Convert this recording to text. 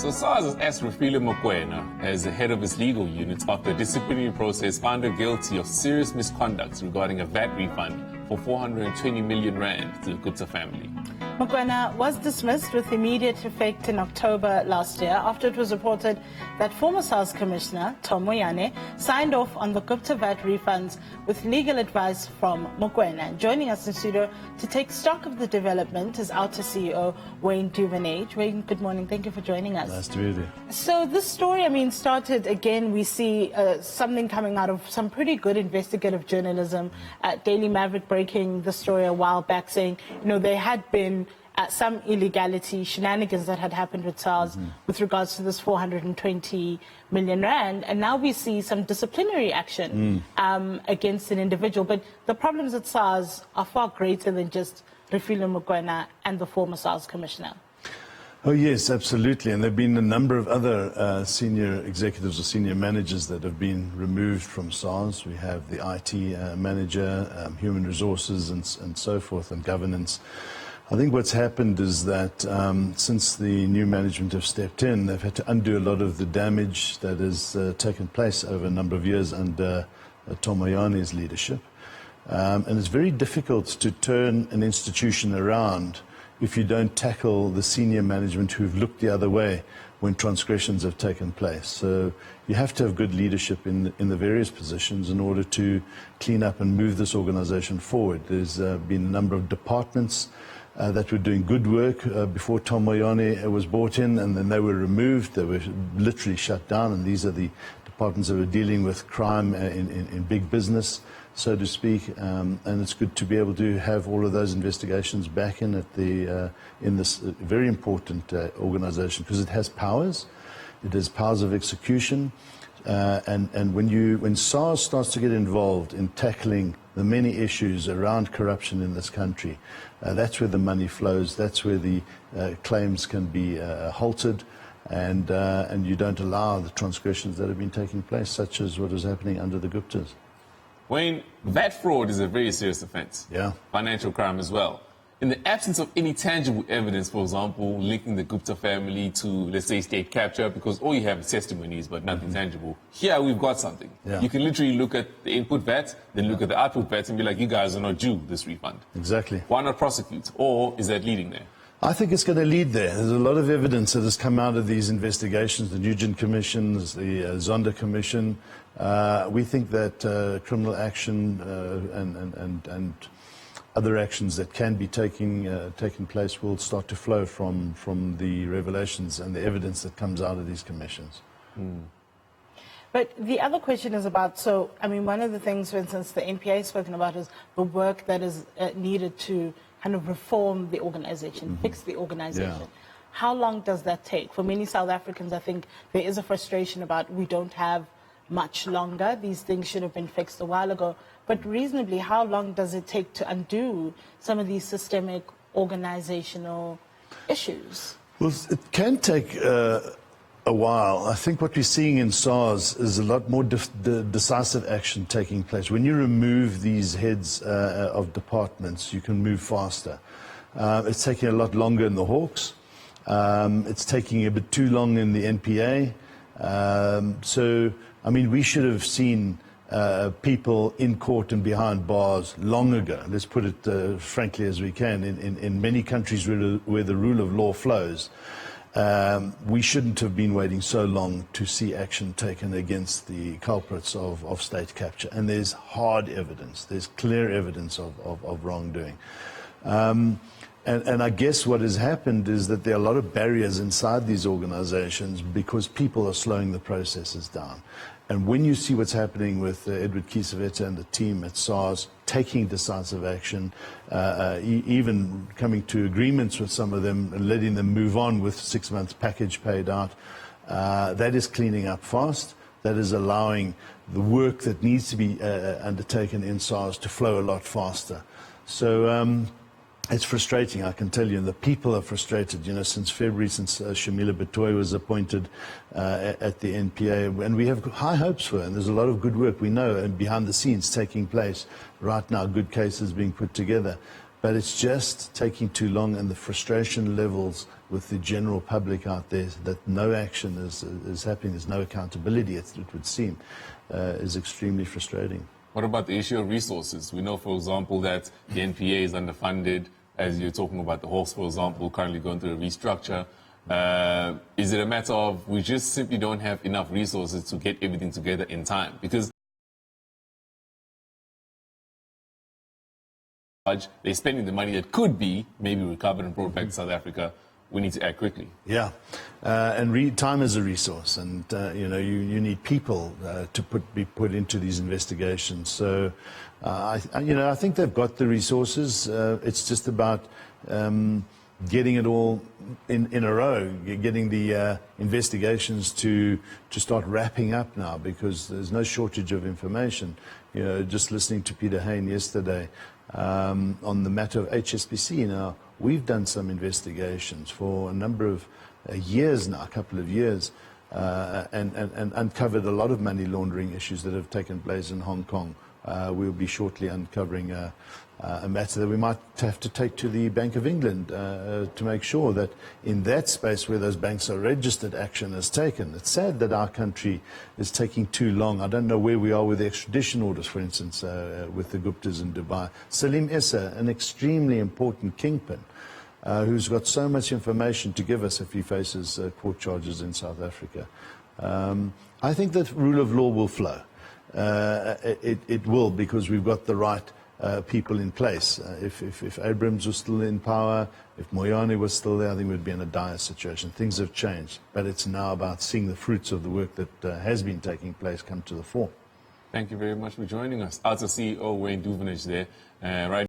So SARS has asked Refiloe Mokoena as the head of its legal unit after a disciplinary process found her guilty of serious misconduct regarding a VAT refund for 420 million rand to the Gupta family. Mokoena was dismissed with immediate effect in October last year after it was reported that former SARS Commissioner Tom Moyane signed off on the Gupta VAT refunds with legal advice from Mokoena. Joining us in studio to take stock of the development is Outer CEO Wayne Duvenage. Wayne, good morning. Thank you for joining us. Nice to be here. So this story, started again. We see something coming out of some pretty good investigative journalism. Daily Maverick breaking the story a while back, saying there had been some illegality, shenanigans that had happened with SARS with regards to this 420 million rand, and now we see some disciplinary action against an individual. But the problems at SARS are far greater than just Refiloe Mokoena and the former SARS Commissioner. Oh yes, absolutely. And there have been a number of other senior executives or senior managers that have been removed from SARS. We have the IT manager, human resources and so forth, and governance. I think what's happened is that since the new management have stepped in, they've had to undo a lot of the damage that has taken place over a number of years under Tom Moyane's leadership. And it's very difficult to turn an institution around if you don't tackle the senior management who've looked the other way when transgressions have taken place. So you have to have good leadership in the various positions in order to clean up and move this organization forward. There's been a number of departments that were doing good work before Tom Moyane was brought in, and then they were removed. They were literally shut down, and these are the departments that were dealing with crime in big business, so to speak. And it's good to be able to have all of those investigations back in at in this very important organization, because it has powers. It has powers of execution. And when SARS starts to get involved in tackling the many issues around corruption in this country, that's where the money flows, that's where the claims can be halted, and you don't allow the transgressions that have been taking place, such as what is happening under the Guptas. Wayne, VAT fraud is a very serious offence. Yeah. Financial crime as well. In the absence of any tangible evidence, for example, linking the Gupta family to, let's say, state capture, because all you have is testimonies but nothing tangible. Here we've got something. Yeah. You can literally look at the input VAT, then look at the output VAT and be like, you guys are not due this refund. Exactly. Why not prosecute? Or is that leading there? I think it's going to lead there. There's a lot of evidence that has come out of these investigations, the Nugent Commissions, the Zonda Commission. We think that criminal action and other actions that can be taking place will start to flow from the revelations and the evidence that comes out of these commissions. But the other question is about, one of the things, for instance, the NPA has spoken about is the work that is needed to kind of reform the organization, fix the organization. Yeah. How long does that take? For many South Africans, I think there is a frustration about we don't have much longer. These things should have been fixed a while ago. But reasonably, how long does it take to undo some of these systemic organizational issues? Well, it can take a while. I think what we're seeing in SARS is a lot more decisive action taking place. When you remove these heads of departments, you can move faster. It's taking a lot longer in the Hawks. It's taking a bit too long in the NPA. We should have seen people in court and behind bars long ago. Let's put it frankly as we can. In many countries where the rule of law flows, we shouldn't have been waiting so long to see action taken against the culprits of state capture. And there's hard evidence. There's clear evidence of wrongdoing. And I guess what has happened is that there are a lot of barriers inside these organizations because people are slowing the processes down. And when you see what's happening with Edward Kieseweta and the team at SARS taking decisive action, even coming to agreements with some of them and letting them move on with 6 months package paid out, that is cleaning up fast. That is allowing the work that needs to be undertaken in SARS to flow a lot faster. So it's frustrating, I can tell you, and the people are frustrated, since February, since Shamila Batoy was appointed at the NPA, and we have high hopes for her, and there's a lot of good work, we know, and behind the scenes taking place right now, good cases being put together. But it's just taking too long, and the frustration levels with the general public out there, that no action is happening, there's no accountability, it would seem, is extremely frustrating. What about the issue of resources? We know, for example, that the NPA is underfunded, as you're talking about the Hawks, for example, currently going through a restructure. Is it a matter of we just simply don't have enough resources to get everything together in time? Because they're spending the money that could be maybe recovered and brought back to South Africa. We need to act quickly. Yeah, and time is a resource, and you need people to be put into these investigations. So, I think they've got the resources. It's just about getting it all in a row, getting the investigations to start wrapping up now, because there's no shortage of information. Just listening to Peter Hain yesterday on the matter of HSBC now. We've done some investigations for a number of years now, a couple of years, and uncovered a lot of money laundering issues that have taken place in Hong Kong. We'll be shortly uncovering a matter that we might have to take to the Bank of England to make sure that in that space where those banks are registered, action is taken. It's sad that our country is taking too long. I don't know where we are with the extradition orders, for instance, with the Guptas in Dubai. Salim Issa, an extremely important kingpin, who's got so much information to give us if he faces court charges in South Africa. I think that rule of law will flow. It will, because we've got the right people in place. If Abrams was still in power, if Mokoena was still there, I think we'd be in a dire situation. Things have changed, but it's now about seeing the fruits of the work that has been taking place come to the fore. Thank you very much for joining us. As CEO Wayne Duvenage there. Right